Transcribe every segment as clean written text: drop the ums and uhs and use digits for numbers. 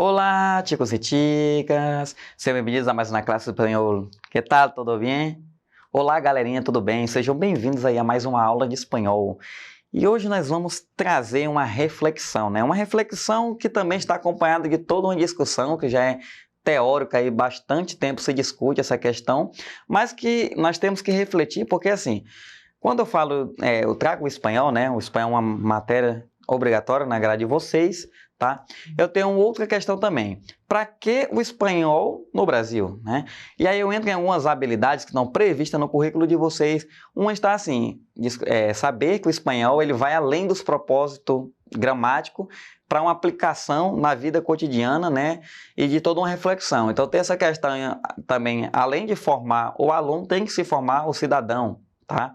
Olá, chicos e chicas, sejam bem-vindos a mais uma classe de espanhol. Que tal? Tudo bem? Olá, galerinha, tudo bem? Sejam bem-vindos aí a mais uma aula de espanhol. E hoje nós vamos trazer uma reflexão, né? Uma reflexão que também está acompanhada de toda uma discussão que já é teórica e bastante tempo se discute essa questão, mas que nós temos que refletir porque assim, quando eu falo, eu trago o espanhol, né? O espanhol é uma matéria obrigatória na grade de vocês, tá? Eu tenho outra questão também. Para que o espanhol no Brasil, né? E aí eu entro em algumas habilidades que estão previstas no currículo de vocês. Uma está assim, saber que o espanhol ele vai além dos propósitos gramáticos para uma aplicação na vida cotidiana, né? E de toda uma reflexão. Então tem essa questão também, além de formar o aluno, tem que se formar o cidadão, tá?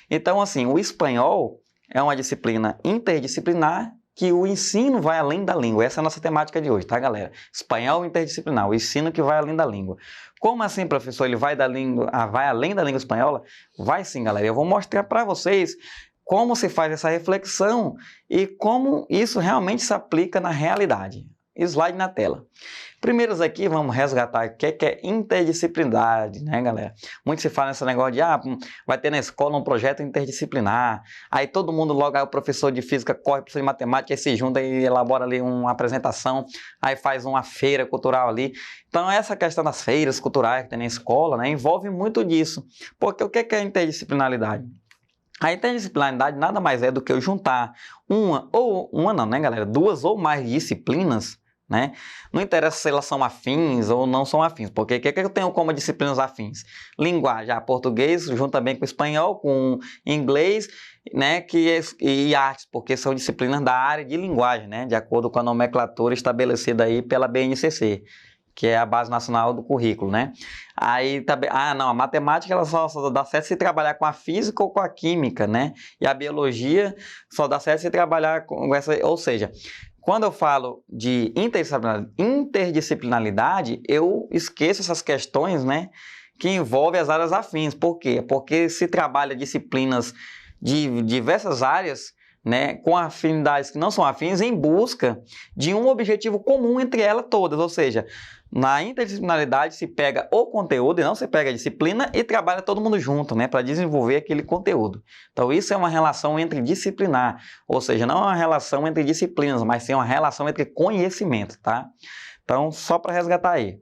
Então assim, o espanhol é uma disciplina interdisciplinar que o ensino vai além da língua. Essa é a nossa temática de hoje, tá, galera? Espanhol interdisciplinar, o ensino que vai além da língua. Como assim, professor? Ele vai vai além da língua espanhola? Vai sim, galera. Eu vou mostrar para vocês como se faz essa reflexão e como isso realmente se aplica na realidade. Slide na tela. Primeiros aqui, vamos resgatar o que é interdisciplinaridade, né, galera? Muito se fala nesse negócio de, vai ter na escola um projeto interdisciplinar, aí todo mundo logo, aí o professor de física corre, o professor de matemática, aí se junta e elabora ali uma apresentação, aí faz uma feira cultural ali. Então, essa questão das feiras culturais que tem na escola, né, envolve muito disso. Porque o que é interdisciplinaridade? A interdisciplinaridade nada mais é do que eu juntar duas ou mais disciplinas, né? Não interessa se elas são afins ou não são afins, porque o que eu tenho como disciplinas afins? Linguagem, português junta bem com espanhol, com inglês, né? E artes, porque são disciplinas da área de linguagem, né? De acordo com a nomenclatura estabelecida aí pela BNCC, que é a base nacional do currículo, né? Aí também, a matemática ela só dá certo se trabalhar com a física ou com a química, né? E a biologia só dá certo se trabalhar com essa, ou seja, quando eu falo de interdisciplinaridade, eu esqueço essas questões, né, que envolvem as áreas afins. Por quê? Porque se trabalha disciplinas de diversas áreas, né, com afinidades que não são afins, em busca de um objetivo comum entre elas todas. Ou seja, na interdisciplinaridade se pega o conteúdo e não se pega a disciplina e trabalha todo mundo junto, né, para desenvolver aquele conteúdo. Então isso é uma relação entre disciplinar, ou seja, não é uma relação entre disciplinas, mas sim uma relação entre conhecimento, tá? Então só para resgatar aí.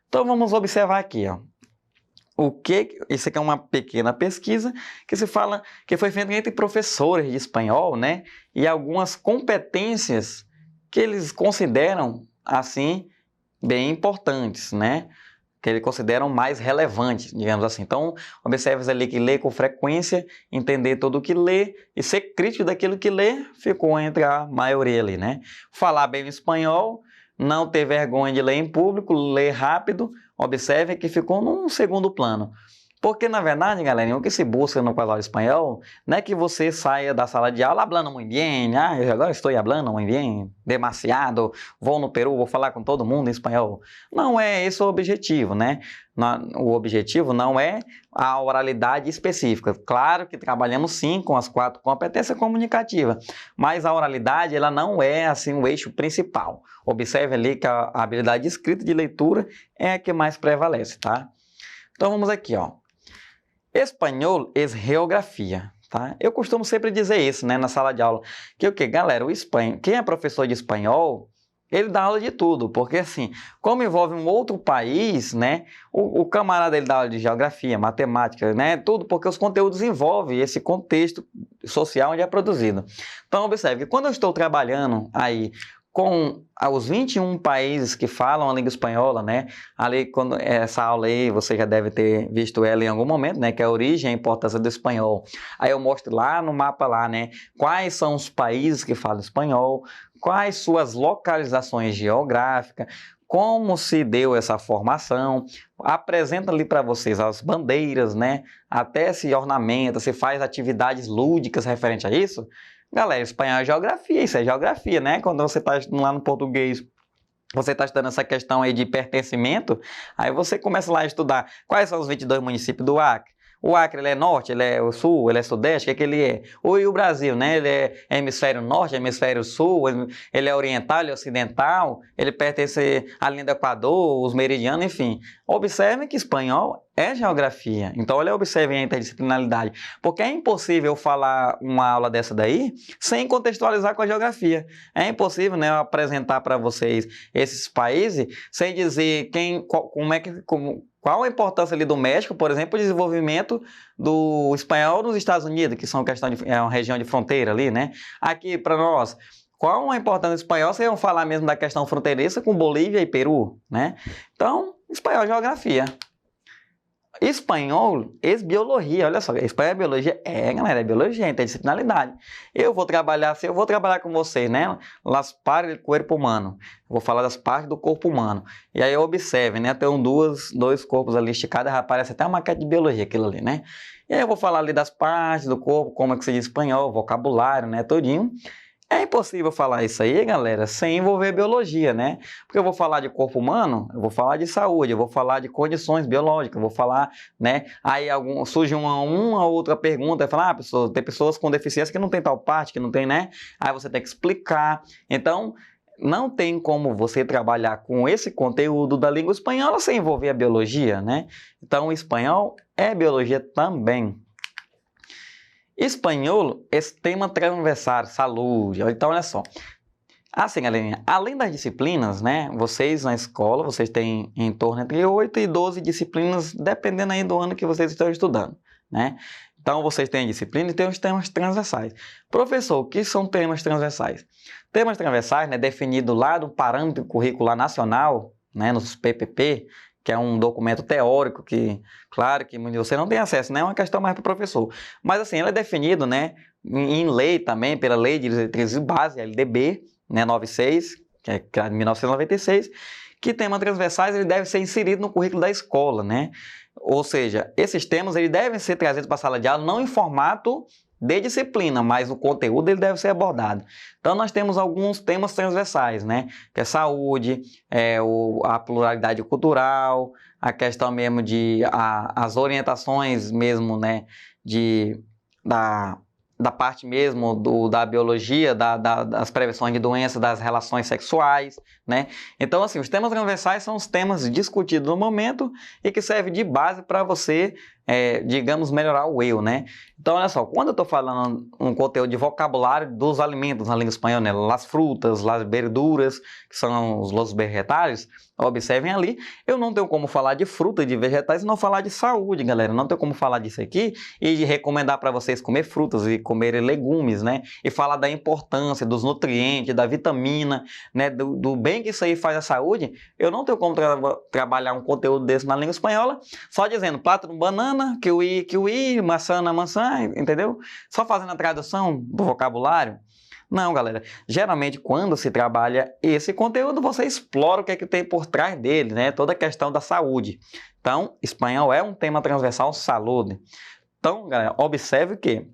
Então vamos observar aqui, ó. Isso aqui é uma pequena pesquisa que se fala que foi feita entre professores de espanhol, né? E algumas competências que eles consideram, assim, bem importantes, né? Que eles consideram mais relevantes, digamos assim. Então, observe ali que lê com frequência, entender tudo o que lê e ser crítico daquilo que lê, ficou entre a maioria ali, né? Falar bem o espanhol, não ter vergonha de ler em público, ler rápido, observe que ficou num segundo plano. Porque, na verdade, galera, o que se busca no quadro espanhol não é que você saia da sala de aula hablando muito bem, eu agora estou hablando muito bem, demasiado, vou no Peru, vou falar com todo mundo em espanhol. Não é esse o objetivo, né? O objetivo não é a oralidade específica. Claro que trabalhamos sim com as 4 competências comunicativas, mas a oralidade ela não é assim o eixo principal. Observe ali que a habilidade de escrita e de leitura é a que mais prevalece, tá? Então vamos aqui, ó. Espanhol é geografia, tá? Eu costumo sempre dizer isso, né, na sala de aula, que o que, galera, quem é professor de espanhol, ele dá aula de tudo, porque assim, como envolve um outro país, né, o camarada ele dá aula de geografia, matemática, né, tudo, porque os conteúdos envolvem esse contexto social onde é produzido. Então, observe que quando eu estou trabalhando aí com os 21 países que falam a língua espanhola, né? Ali, quando essa aula aí, você já deve ter visto ela em algum momento, né? Que é a origem e a importância do espanhol. Aí eu mostro lá no mapa lá, né? Quais são os países que falam espanhol, quais suas localizações geográficas, como se deu essa formação, apresenta ali para vocês as bandeiras, né? Até se ornamenta, se faz atividades lúdicas referente a isso. Galera, espanhol é geografia, isso é geografia, né? Quando você está lá no português, você está estudando essa questão aí de pertencimento, aí você começa lá a estudar quais são os 22 municípios do Acre, O Acre, ele é norte, ele é o sul, ele é sudeste, o que é que ele é? E o Brasil, né? Ele é hemisfério norte, hemisfério sul, ele é oriental, ele é ocidental, ele pertence à linha do Equador, os meridianos, enfim. Observe que espanhol é geografia. Então, olha, observem a interdisciplinaridade. Porque é impossível eu falar uma aula dessa daí sem contextualizar com a geografia. É impossível, né, eu apresentar para vocês esses países sem dizer qual a importância ali do México, por exemplo, o desenvolvimento do espanhol nos Estados Unidos, que são é uma região de fronteira ali, né? Aqui, para nós, qual a importância do espanhol? Vocês vão falar mesmo da questão fronteiriça com Bolívia e Peru, né? Então, espanhol é geografia. Espanhol, ex-biologia, olha só, espanhol é biologia? É, galera, é biologia, é interdisciplinaridade. Eu vou trabalhar com vocês, né? Las partes do corpo humano. Vou falar das partes do corpo humano. E aí observe, né? Tem dois corpos ali esticados, parece até uma maquete de biologia aquilo ali, né? E aí eu vou falar ali das partes do corpo, como é que se diz espanhol, vocabulário, né? Todinho. É impossível falar isso aí, galera, sem envolver biologia, né? Porque eu vou falar de corpo humano, eu vou falar de saúde, eu vou falar de condições biológicas, eu vou falar, né? Aí surge uma outra pergunta, falar, tem pessoas com deficiência que não tem tal parte, que não tem, né? Aí você tem que explicar. Então, não tem como você trabalhar com esse conteúdo da língua espanhola sem envolver a biologia, né? Então, o espanhol é biologia também. Espanhol, esse tema transversal, saúde. Então, olha só. Assim, galerinha, além das disciplinas, né? Vocês na escola, vocês têm em torno entre 8 e 12 disciplinas, dependendo aí do ano que vocês estão estudando, né? Então, vocês têm a disciplina e têm os temas transversais. Professor, o que são temas transversais? Temas transversais, né? Definido lá do Parâmetro Curricular Nacional, né? Nos PPP, que é um documento teórico que, claro, que você não tem acesso, né? É uma questão mais para o professor. Mas, assim, ele é definido, né, em lei também, pela Lei de Diretrizes Básicas, LDB, né, 96, que é criada em 1996, que temas transversais ele deve ser inserido no currículo da escola, né? Ou seja, esses temas eles devem ser trazidos para a sala de aula não em formato de disciplina, mas o conteúdo ele deve ser abordado. Então, nós temos alguns temas transversais, né? Que é saúde, a pluralidade cultural, a questão mesmo as orientações mesmo, né? Da parte mesmo da biologia, das prevenções de doenças, das relações sexuais, né? Então, assim, os temas transversais são os temas discutidos no momento e que servem de base para você, digamos, melhorar o eu, né? Então, olha só, quando eu estou falando um conteúdo de vocabulário dos alimentos na língua espanhola, né? Las frutas, las verduras, que são os vegetais, observem ali, eu não tenho como falar de fruta e de vegetais e não falar de saúde, galera. Não tenho como falar disso aqui e de recomendar para vocês comer frutas e comer legumes, né? E falar da importância dos nutrientes, da vitamina, né? Do bem que isso aí faz à saúde. Eu não tenho como trabalhar um conteúdo desse na língua espanhola, só dizendo plátano, banana, kiwi, maçã, entendeu? Só fazendo a tradução do vocabulário. Não, galera. Geralmente, quando se trabalha esse conteúdo, você explora o que é que tem por trás dele, né? Toda a questão da saúde. Então, espanhol é um tema transversal, saúde. Então, galera, observe que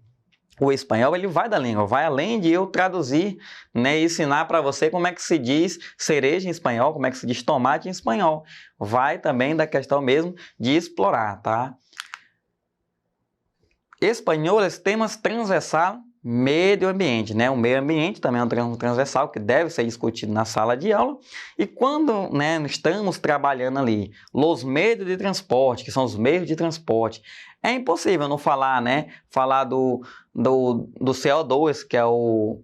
o espanhol ele vai da língua, vai além de eu traduzir, né, e ensinar para você como é que se diz cereja em espanhol, como é que se diz tomate em espanhol. Vai também da questão mesmo de explorar, tá? Espanhol, esse temas transversal, meio ambiente, né? O meio ambiente também é um tema transversal que deve ser discutido na sala de aula. E quando, né, estamos trabalhando ali os meios de transporte, que são os meios de transporte, é impossível não falar, né? Falar do CO2, que é o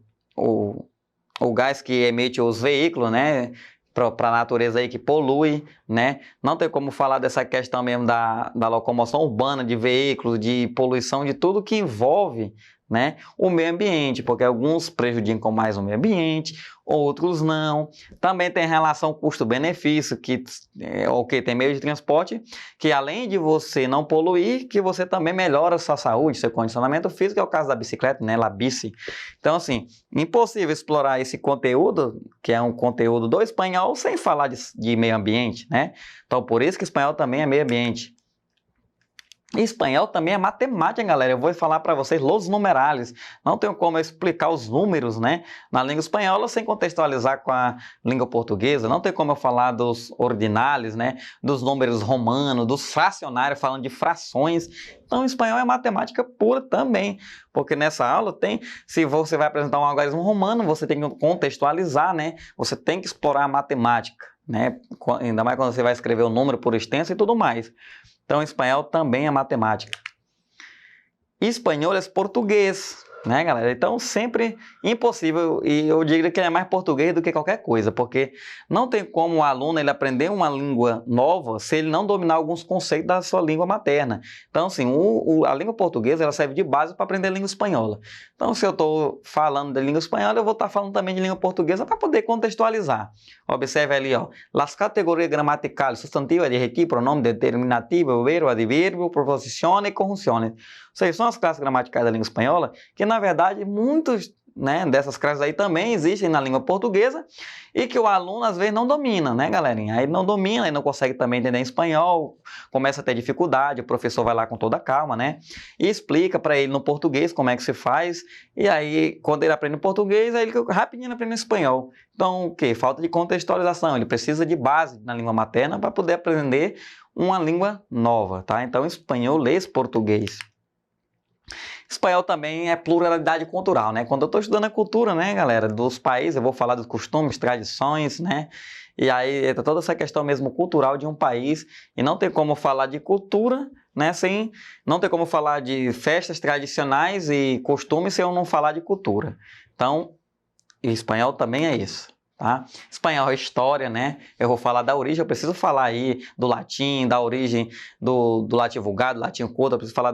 gás que emite os veículos, né? Para a natureza aí que polui, né? Não tem como falar dessa questão mesmo da locomoção urbana, de veículos, de poluição, de tudo que envolve, né, o meio ambiente, porque alguns prejudicam mais o meio ambiente, outros não. Também tem relação custo-benefício, que tem meio de transporte, que além de você não poluir, que você também melhora a sua saúde, seu condicionamento físico, é o caso da bicicleta, né, la bici. Então, assim, impossível explorar esse conteúdo, que é um conteúdo do espanhol, sem falar de meio ambiente, né? Então, por isso que o espanhol também é meio ambiente. Espanhol também é matemática, galera. Eu vou falar para vocês los numerales. Não tenho como eu explicar os números, né, na língua espanhola sem contextualizar com a língua portuguesa. Não tem como eu falar dos ordinales, né, dos números romanos, dos fracionários, falando de frações. Então, o espanhol é matemática pura também, porque nessa aula tem, se você vai apresentar um algarismo romano, você tem que contextualizar, né, você tem que explorar a matemática, né, ainda mais quando você vai escrever o número por extenso e tudo mais. Então, espanhol também é matemática. Espanhol é português, né, galera? Então, sempre impossível, e eu diria que é mais português do que qualquer coisa, porque não tem como o aluno ele aprender uma língua nova se ele não dominar alguns conceitos da sua língua materna. Então, assim, a língua portuguesa ela serve de base para aprender a língua espanhola. Então, se eu estou falando de língua espanhola, eu vou estar falando também de língua portuguesa para poder contextualizar. Observe ali, ó, las categorias gramaticales, substantivo, adjetivo, pronome, determinativo, verbo, advérbio, proposições e conjunções. Ou seja, são as classes gramaticais da língua espanhola que, na verdade, muitos, né, dessas classes aí também existem na língua portuguesa e que o aluno, às vezes, não domina, né, galerinha? Aí não domina, aí não consegue também entender em espanhol, começa a ter dificuldade, o professor vai lá com toda a calma, né, e explica para ele no português como é que se faz, e aí, quando ele aprende o português, aí ele rapidinho aprende o espanhol. Então, o quê? Falta de contextualização, ele precisa de base na língua materna para poder aprender uma língua nova, tá? Então, espanhol, lês português. Espanhol também é pluralidade cultural, né? Quando eu estou estudando a cultura, né, galera, dos países, eu vou falar dos costumes, tradições, né? E aí entra toda essa questão mesmo cultural de um país, e não tem como falar de cultura, né, não tem como falar de festas tradicionais e costumes sem eu não falar de cultura. Então, espanhol também é isso. Tá? Espanhol é história, né? Eu vou falar da origem, eu preciso falar aí do latim, da origem do latim vulgado, do latim culto, eu preciso falar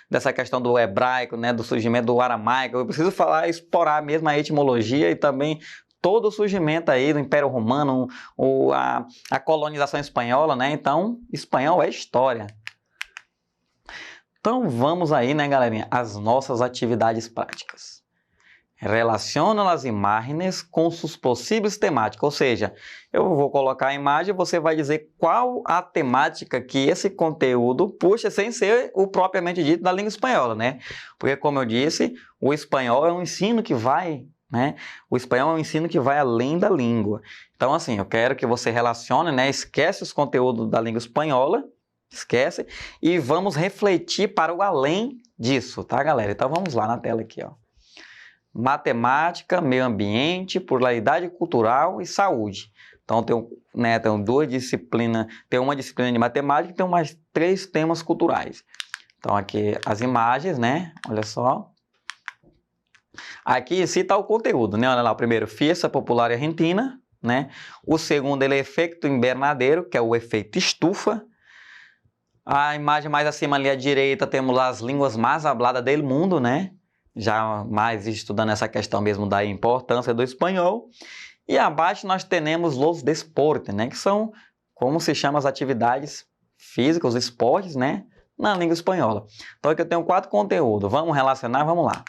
dessa questão do hebraico, né? Do surgimento do aramaico, eu preciso falar, explorar mesmo a etimologia e também todo o surgimento aí do Império Romano, a colonização espanhola, né? Então, espanhol é história. Então, vamos aí, né, galerinha, às nossas atividades práticas. Relaciona as imagens com suas possíveis temáticas, ou seja, eu vou colocar a imagem e você vai dizer qual a temática que esse conteúdo puxa sem ser o propriamente dito da língua espanhola, né? Porque, como eu disse, o espanhol é um ensino que vai, né? O espanhol é um ensino que vai além da língua. Então, assim, eu quero que você relacione, né? Esquece os conteúdos da língua espanhola, esquece, e vamos refletir para o além disso, tá, galera? Então, vamos lá na tela aqui, ó. Matemática, meio ambiente, pluralidade cultural e saúde. Então, tem duas disciplinas, tem uma disciplina de matemática e tem mais 3 temas culturais. Então, aqui as imagens, né? Olha só. Aqui cita o conteúdo, né? Olha lá, o primeiro, Fiesta Popular Argentina, né? O segundo, ele é efeito invernadeiro, que é o efeito estufa. A imagem mais acima ali à direita, temos lá as línguas mais habladas do mundo, né? Já mais estudando essa questão mesmo da importância do espanhol. E abaixo nós temos os desportes, né? Que são, como se chama, as atividades físicas, os esportes, né? Na língua espanhola. Então aqui eu tenho 4 conteúdos. Vamos relacionar? Vamos lá.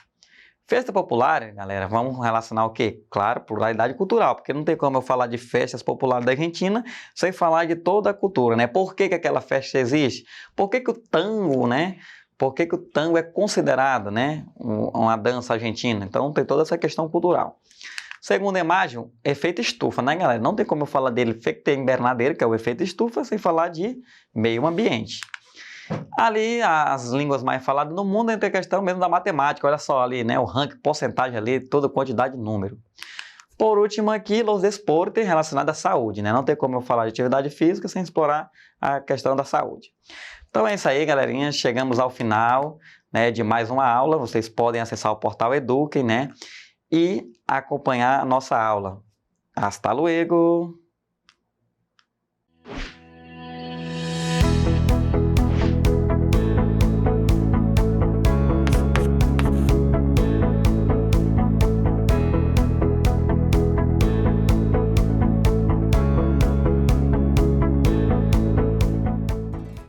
Festa popular, galera, vamos relacionar o quê? Claro, pluralidade cultural, porque não tem como eu falar de festas populares da Argentina sem falar de toda a cultura, né? Por que aquela festa existe? Por que o tango, né? Por que o tango é considerado, né, uma dança argentina? Então, tem toda essa questão cultural. Segunda imagem, efeito estufa, né, galera? Não tem como eu falar dele efeito invernadeiro, que é o efeito estufa, sem falar de meio ambiente. Ali, as línguas mais faladas no mundo, tem a questão mesmo da matemática. Olha só ali, né, o ranking, porcentagem ali, toda quantidade de número. Por último aqui, os desportos relacionados à saúde, né? Não tem como eu falar de atividade física sem explorar a questão da saúde. Então é isso aí, galerinha. Chegamos ao final, né, de mais uma aula. Vocês podem acessar o portal Eduquem, né, e acompanhar a nossa aula. Hasta luego!